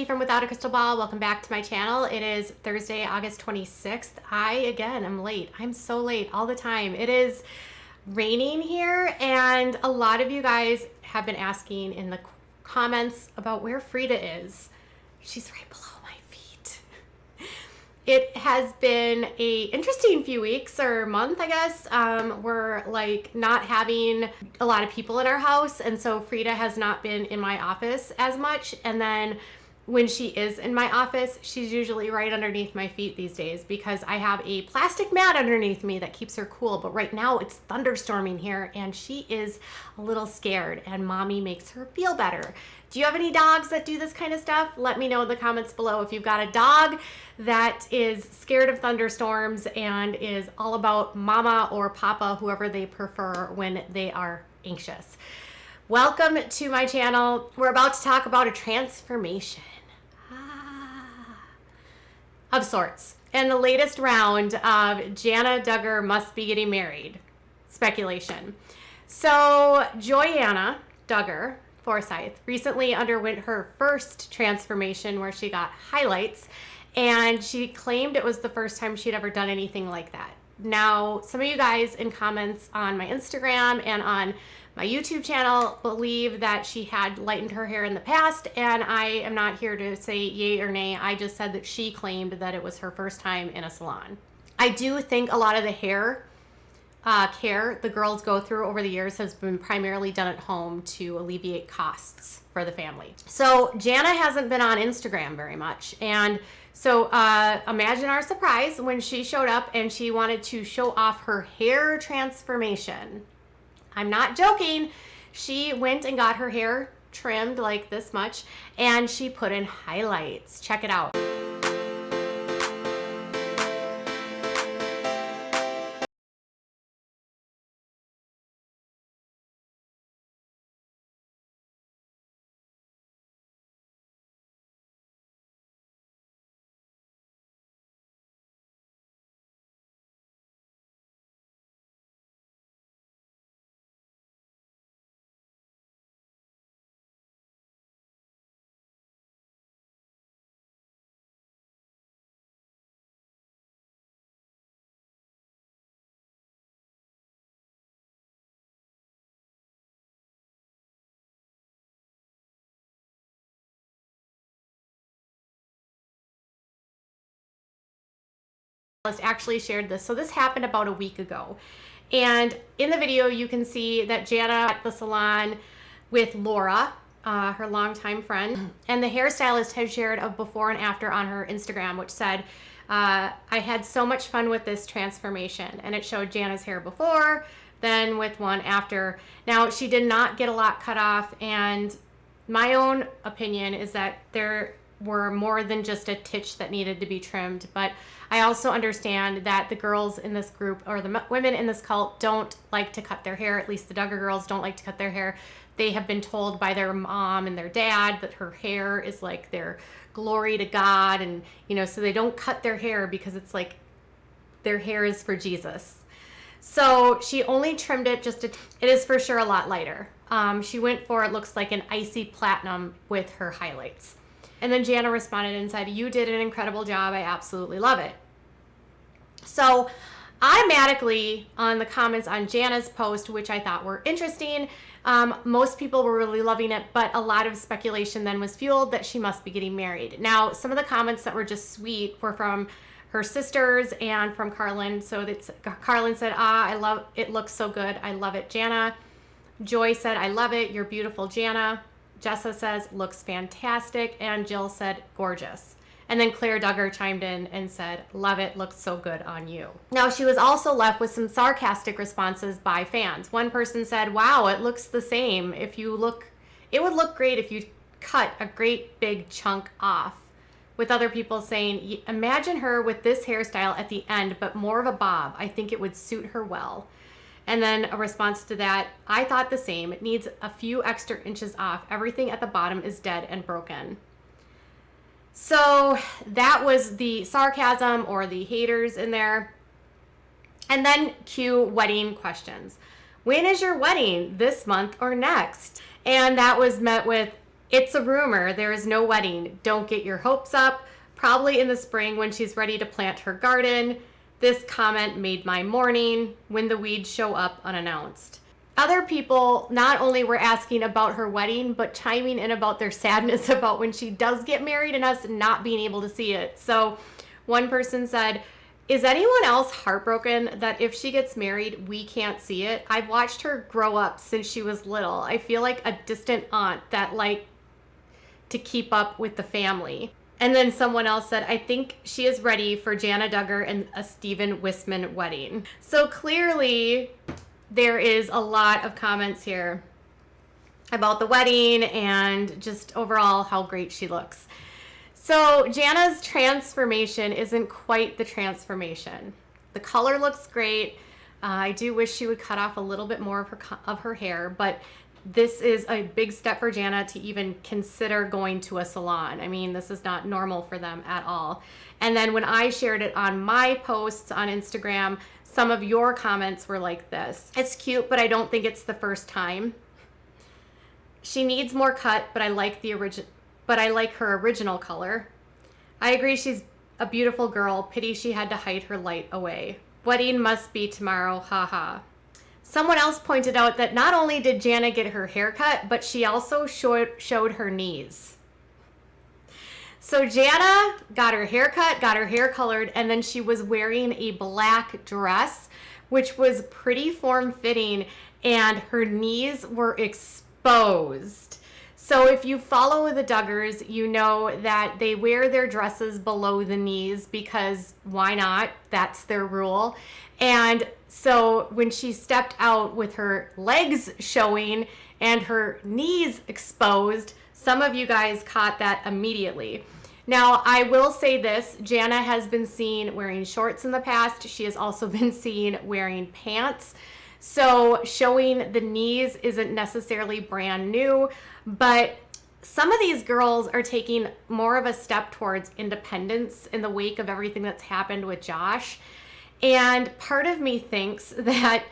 from Without a Crystal Ball. Welcome back to my channel. It is Thursday, August 26th. Again, am late. I'm so late all the time. It is raining here, and a lot of you guys have been asking in the comments about where Frida is. She's right below my feet. It has been a interesting few weeks or month, I guess. We're like not having a lot of people in our house, and so Frida has not been in my office as much. And then when she is in my office, she's usually right underneath my feet these days because I have a plastic mat underneath me that keeps her cool. But right now it's thunderstorming here and she is a little scared, and mommy makes her feel better. Do you have any dogs that do this kind of stuff? Let me know in the comments below if you've got a dog that is scared of thunderstorms and is all about mama or papa, whoever they prefer when they are anxious. Welcome to my channel. We're about to talk about a transformation of sorts. And the latest round of Jana Duggar must be getting married speculation. So Jana Duggar Forsyth recently underwent her first transformation where she got highlights, and she claimed it was the first time she'd ever done anything like that. Now, some of you guys in comments on my Instagram and on my YouTube channel believe that she had lightened her hair in the past, and I am not here to say yay or nay. I just said that she claimed that it was her first time in a salon. I do think a lot of the hair care the girls go through over the years has been primarily done at home to alleviate costs for the family. So Jana hasn't been on Instagram very much, and so imagine our surprise when she showed up and she wanted to show off her hair transformation. I'm not joking. She went and got her hair trimmed like this much, and she put in highlights. Check it out. Actually shared this. So this happened about a week ago. And in the video, you can see that Jana at the salon with Laura, her longtime friend, and the hairstylist had shared a before and after on her Instagram, which said, I had so much fun with this transformation. And it showed Jana's hair before, then with one after. Now, she did not get a lot cut off, and my own opinion is that there were more than just a titch that needed to be trimmed, but I also understand that the girls in this group, or the women in this cult, don't like to cut their hair. At least the Duggar girls don't like to cut their hair. They have been told by their mom and their dad that her hair is like their glory to God, and so they don't cut their hair because it's like their hair is for Jesus. So she only trimmed it it is for sure a lot lighter. She went for, it looks like an icy platinum with her highlights. And then Jana responded and said, "You did an incredible job. I absolutely love it." So automatically on the comments on Jana's post, which I thought were interesting, most people were really loving it, but a lot of speculation then was fueled that she must be getting married. Now, some of the comments that were just sweet were from her sisters and from Carlin. So Carlin said, I love it. Looks so good. I love it, Jana. Joy said, I love it. You're beautiful, Jana. Jessa says, looks fantastic. And Jill said, gorgeous. And then Claire Duggar chimed in and said, love it, looks so good on you. Now, she was also left with some sarcastic responses by fans. One person said, wow, it looks the same. It would look great if you cut a great big chunk off. With other people saying, imagine her with this hairstyle at the end, but more of a bob. I think it would suit her well. And then a response to that, I thought the same. It needs a few extra inches off. Everything at the bottom is dead and broken. So that was the sarcasm or the haters in there. And then cue wedding questions. When is your wedding? This month or next? And that was met with It's a rumor. There is no wedding. Don't get your hopes up. Probably in the spring when she's ready to plant her garden. This comment made my morning when the weeds show up unannounced. Other people not only were asking about her wedding, but chiming in about their sadness about when she does get married and us not being able to see it. So one person said, is anyone else heartbroken that if she gets married, we can't see it? I've watched her grow up since she was little. I feel like a distant aunt that like to keep up with the family. And then someone else said, I think she is ready for Jana Duggar and a Stephen Wisman wedding. So clearly there is a lot of comments here about the wedding and just overall how great she looks. So Jana's transformation isn't quite the transformation. The color looks great. I do wish she would cut off a little bit more of her hair, but this is a big step for Jana to even consider going to a salon. I mean, this is not normal for them at all. And then when I shared it on my posts on Instagram, some of your comments were like this. It's cute, but I don't think it's the first time. She needs more cut, but I like her original color. I agree she's a beautiful girl. Pity she had to hide her light away. Wedding must be tomorrow, haha. Someone else pointed out that not only did Jana get her hair cut, but she also showed her knees. So Jana got her hair cut, got her hair colored, and then she was wearing a black dress, which was pretty form-fitting, and her knees were exposed. So if you follow the Duggars, you know that they wear their dresses below the knees because why not? That's their rule. And so when she stepped out with her legs showing and her knees exposed, some of you guys caught that immediately. Now, I will say this, Jana has been seen wearing shorts in the past. She has also been seen wearing pants. So showing the knees isn't necessarily brand new, but some of these girls are taking more of a step towards independence in the wake of everything that's happened with Josh. And part of me thinks that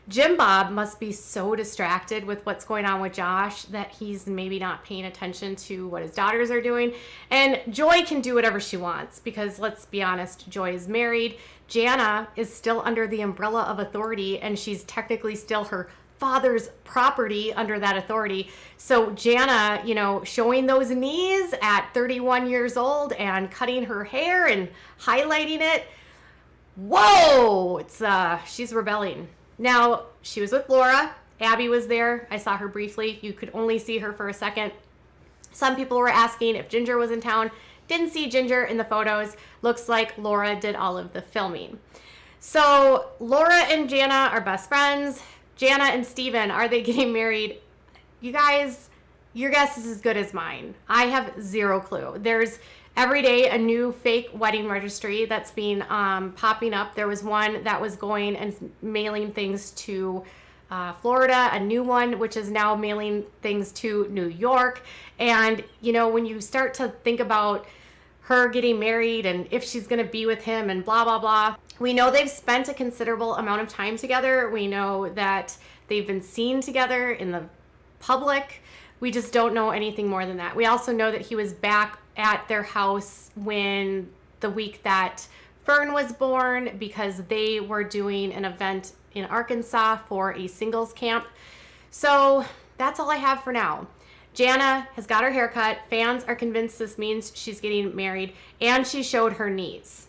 Jim Bob must be so distracted with what's going on with Josh that he's maybe not paying attention to what his daughters are doing. And Joy can do whatever she wants because let's be honest, Joy is married. Jana is still under the umbrella of authority and she's technically still her father's property under that authority. So Jana, you know, showing those knees at 31 years old and cutting her hair and highlighting it. Whoa, she's rebelling. Now, she was with Laura. Abby was there. I saw her briefly. You could only see her for a second. Some people were asking if Ginger was in town. Didn't see Ginger in the photos. Looks like Laura did all of the filming. So Laura and Jana are best friends. Jana and Steven, are they getting married? You guys, your guess is as good as mine. I have zero clue. There's every day a new fake wedding registry that's been popping up. There was one that was going and mailing things to Florida, a new one which is now mailing things to New York. And you know, when you start to think about her getting married and if she's going to be with him and blah blah blah, we know they've spent a considerable amount of time together. We know that they've been seen together in the public. We just don't know anything more than that. We also know that he was back at their house when the week that Fern was born because they were doing an event in Arkansas for a singles camp. So that's all I have for now. Jana has got her hair cut. Fans are convinced this means she's getting married, and she showed her knees.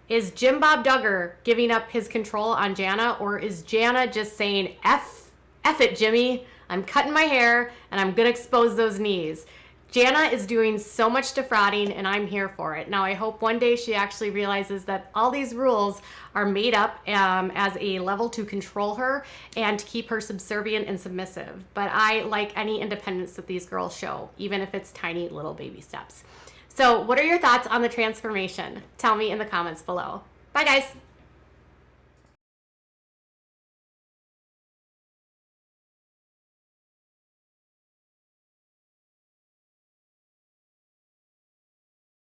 Is Jim Bob Duggar giving up his control on Jana, or is Jana just saying, F it, Jimmy, I'm cutting my hair and I'm gonna expose those knees? Jana is doing so much defrauding and I'm here for it. Now I hope one day she actually realizes that all these rules are made up as a level to control her and to keep her subservient and submissive. But I like any independence that these girls show, even if it's tiny little baby steps. So what are your thoughts on the transformation? Tell me in the comments below. Bye guys.